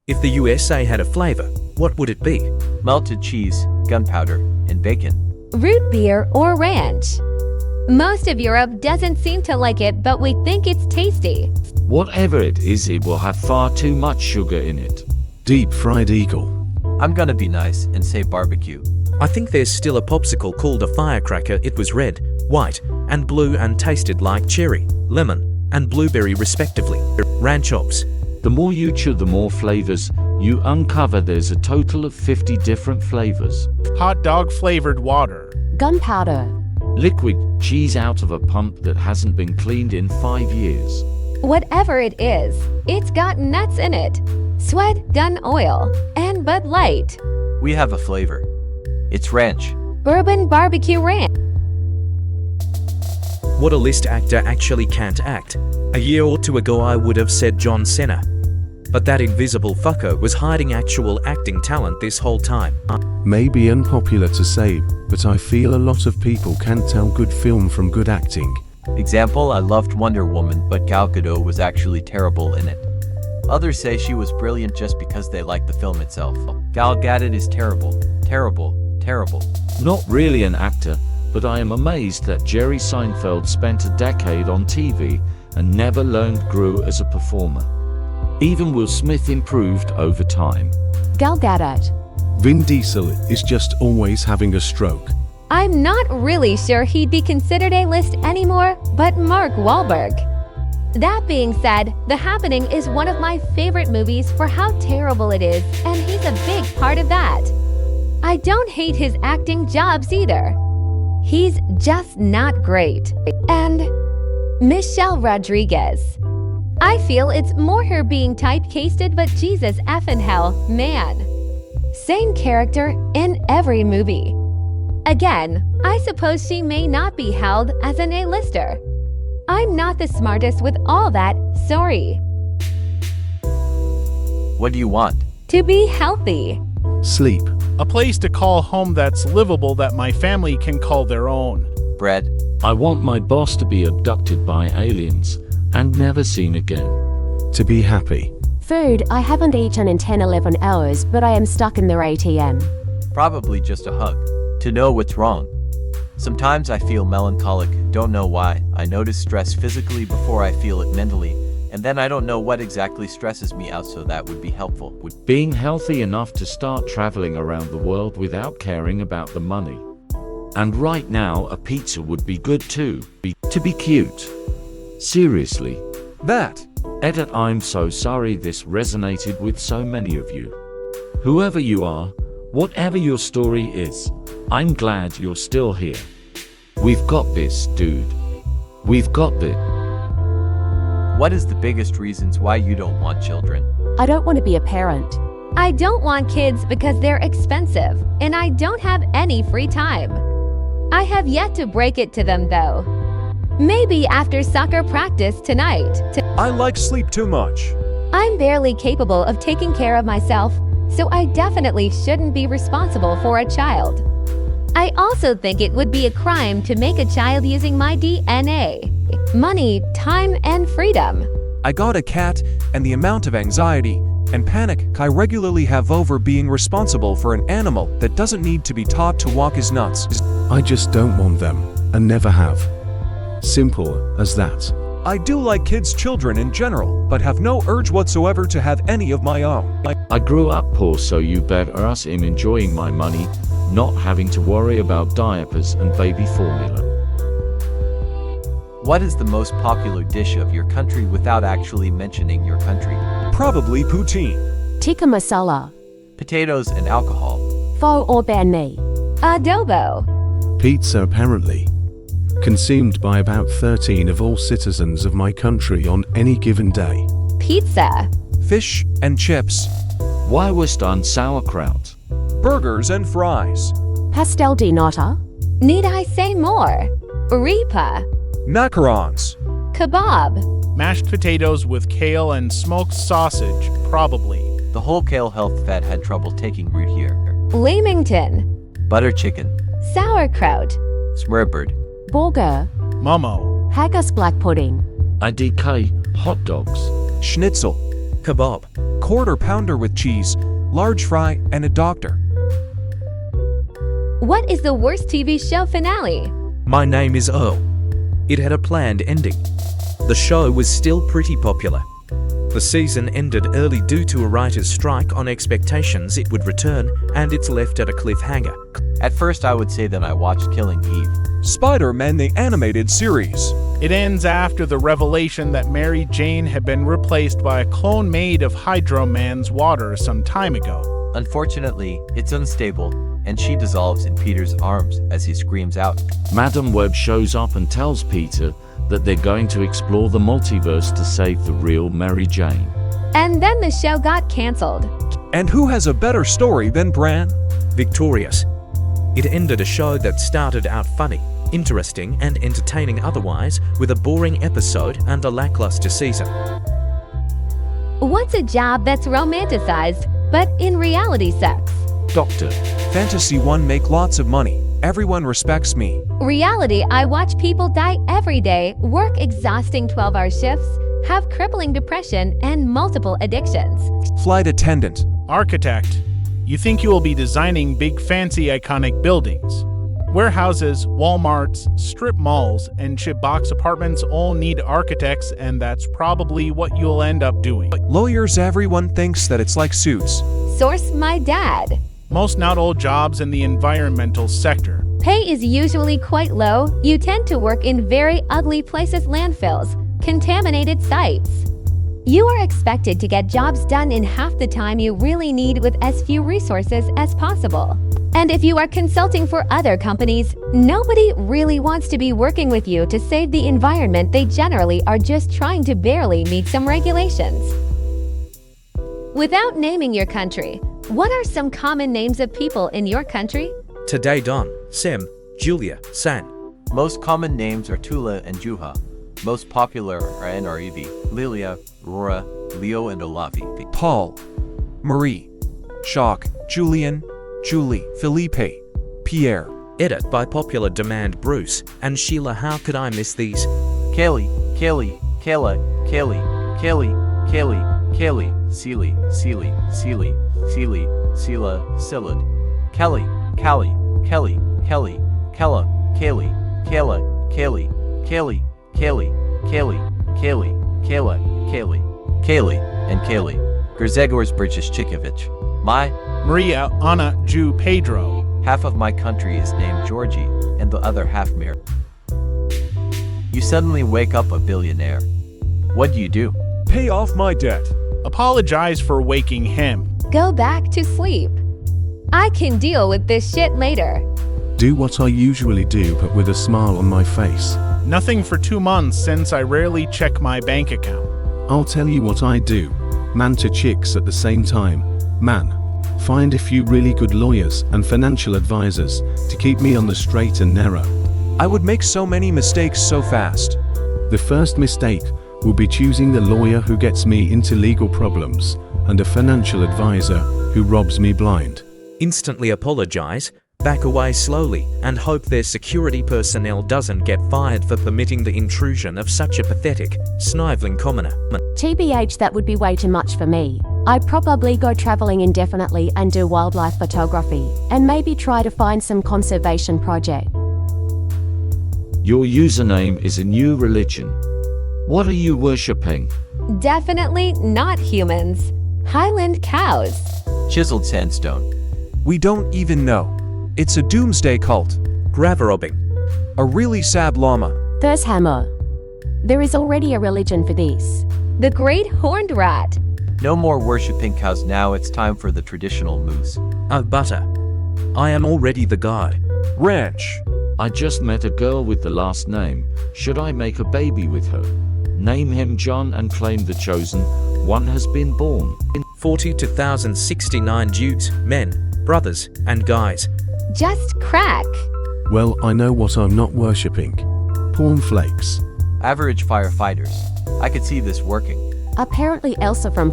If the USA had a flavor, what would it be? Melted cheese, gunpowder, and bacon. Root beer or ranch. Most of Europe doesn't seem to like it, but we think it's tasty. Whatever it is, it will have far too much sugar in it. Deep fried eagle. I'm gonna be nice and say barbecue. I think there's still a popsicle called a firecracker. It was red, white, and blue and tasted like cherry, lemon, and blueberry respectively. Ranchops. The more you chew, the more flavors you uncover. There's a total of 50 different flavors. Hot dog flavored water. Gunpowder. Liquid cheese out of a pump that hasn't been cleaned in 5 years. Whatever it is, it's got nuts in it. Sweat, gun oil, and Bud Light. We have a flavor. It's ranch. Bourbon barbecue ranch. What a list actor actually can't act. A year or two ago I would have said John Cena. But that invisible fucker was hiding actual acting talent this whole time. Maybe unpopular to say, but I feel a lot of people can't tell good film from good acting. Example, I loved Wonder Woman, but Gal Gadot was actually terrible in it. Others say she was brilliant just because they like the film itself. Gal Gadot is terrible. Terrible. Terrible. Not really an actor, but I am amazed that Jerry Seinfeld spent a decade on TV and never learned grew as a performer. Even Will Smith improved over time. Gal Gadot. Vin Diesel is just always having a stroke. I'm not really sure he'd be considered A-list anymore, but Mark Wahlberg. That being said, The Happening is one of my favorite movies for how terrible it is, and he's a big part of that. I don't hate his acting jobs either. He's just not great. And Michelle Rodriguez. I feel it's more her being typecasted, but Jesus effing hell, man. Same character in every movie. Again, I suppose she may not be held as an A-lister. I'm not the smartest with all that, sorry. What do you want? To be healthy. Sleep. A place to call home that's livable that my family can call their own. Bread. I want my boss to be abducted by aliens and never seen again. To be happy. Food. I haven't eaten in 10-11 hours, but I am stuck in their ATM. Probably just a hug. To know what's wrong. Sometimes I feel melancholic, don't know why. I notice stress physically before I feel it mentally, and then I don't know what exactly stresses me out, so that would be helpful. Being healthy enough to start traveling around the world without caring about the money. And right now, a pizza would be good too. To be cute. Seriously. That. Edit. I'm so sorry this resonated with so many of you. Whoever you are, whatever your story is, I'm glad you're still here. We've got this, dude. We've got this. What is the biggest reasons why you don't want children? I don't want to be a parent. I don't want kids because they're expensive, and I don't have any free time. I have yet to break it to them though. Maybe after soccer practice tonight. I like sleep too much. I'm barely capable of taking care of myself, so I definitely shouldn't be responsible for a child. I also think it would be a crime to make a child using my DNA. Money, time, and freedom. I got a cat, and the amount of anxiety and panic I regularly have over being responsible for an animal that doesn't need to be taught to walk is nuts. I just don't want them, and never have. Simple as that. I do like kids' children in general, but have no urge whatsoever to have any of my own. I grew up poor, so you bet us in enjoying my money, not having to worry about diapers and baby formula. What is the most popular dish of your country without actually mentioning your country? Probably poutine. Tikka masala. Potatoes and alcohol. Pho or banh mi. Adobo. Pizza apparently. Consumed by about 13 of all citizens of my country on any given day. Pizza. Fish and chips. Why was done sauerkraut? Burgers and fries. Pastel di nata. Need I say more? Ripa. Macarons. Kebab. Mashed potatoes with kale and smoked sausage, probably. The whole Kale Health Fed had trouble taking root here. Leamington. Butter chicken. Sauerkraut. Smørrebrød. Burger. Momo. Haggis black pudding. IDK, hot dogs. Schnitzel. Kebab. Quarter pounder with cheese, large fry, and a doctor. What is the worst TV show finale? My Name is Earl. It had a planned ending. The show was still pretty popular. The season ended early due to a writer's strike on expectations it would return, and it's left at a cliffhanger. At first I would say that I watched Killing Eve. Spider-Man the Animated Series. It ends after the revelation that Mary Jane had been replaced by a clone made of Hydro Man's water some time ago. Unfortunately, it's unstable, and she dissolves in Peter's arms as he screams out. Madam Web shows up and tells Peter that they're going to explore the multiverse to save the real Mary Jane. And then the show got cancelled. And who has a better story than Bran? Victorious. It ended a show that started out funny, interesting, and entertaining otherwise, with a boring episode and a lackluster season. What's a job that's romanticized, but in reality sucks? Doctor. Fantasy 1 make lots of money. Everyone respects me. Reality, I watch people die every day, work exhausting 12-hour shifts, have crippling depression, and multiple addictions. Flight attendant. Architect. You think you will be designing big fancy iconic buildings. Warehouses, Walmarts, strip malls, and chip box apartments all need architects, and that's probably what you'll end up doing. Lawyers, everyone thinks that it's like Suits. Source, my dad. Most not all jobs in the environmental sector. Pay is usually quite low. You tend to work in very ugly places, landfills, contaminated sites. You are expected to get jobs done in half the time you really need with as few resources as possible. And if you are consulting for other companies, nobody really wants to be working with you to save the environment. They generally are just trying to barely meet some regulations. Without naming your country, what are some common names of people in your country? Today Don, Sem, Julia, San. Most common names are Tula and Juha. Most popular are Nrev, Lilia, Rora, Leo, and Olavi. Paul, Marie, Jacques, Julian, Julie, Felipe, Pierre. Edit by popular demand Bruce and Sheila. How could I miss these? Kaylee, Kaylee, Kayla, Kaylee, Kaylee, Kaylee, Kaylee, Seely, Seely, Seely, Seely, Sela, Silid, Kelly, Callie, Kelly, Kelly, Kella, Kaylee, Kayla, Kaylee, Kaylee, Kaylee, Kaylee, Kaylee, Kayla, Kaylee, Kaylee, and Kaylee. Grzegorz Brzeziszczykiewicz. My Maria, Anna, Jew, Pedro. half of my country is named Georgie, and the other half Mir. You suddenly wake up a billionaire. What do? Pay off my debt. Apologize for waking him. Go back to sleep. I can deal with this shit later. Do what I usually do, but with a smile on my face. Nothing for 2 months since I rarely check my bank account. I'll tell you what I do. Man to chicks at the same time. Man. Find a few really good lawyers and financial advisors to keep me on the straight and narrow. I would make so many mistakes so fast. The first mistake will be choosing the lawyer who gets me into legal problems and a financial advisor who robs me blind. Instantly apologize, back away slowly, and hope their security personnel doesn't get fired for permitting the intrusion of such a pathetic, sniveling commoner. TBH, that would be way too much for me. I'd probably go traveling indefinitely and do wildlife photography, and maybe try to find some conservation project. Your username is a new religion. What are you worshipping? Definitely not humans. Highland cows. Chiseled sandstone. We don't even know. It's a doomsday cult. Gravarobbing. A really sad llama. There's hammer. There is already a religion for this. The great horned rat. No more worshipping cows now, it's time for the traditional moose. Oh, butter. I am already the god. Ranch. I just met a girl with the last name. Should I make a baby with her? Name him John and claim the chosen one has been born. 40 to 1,069 dudes, men, brothers, and guys. Just crack. Well, I know what I'm not worshipping. Porn flakes. Average firefighters. I could see this working. Apparently Elsa from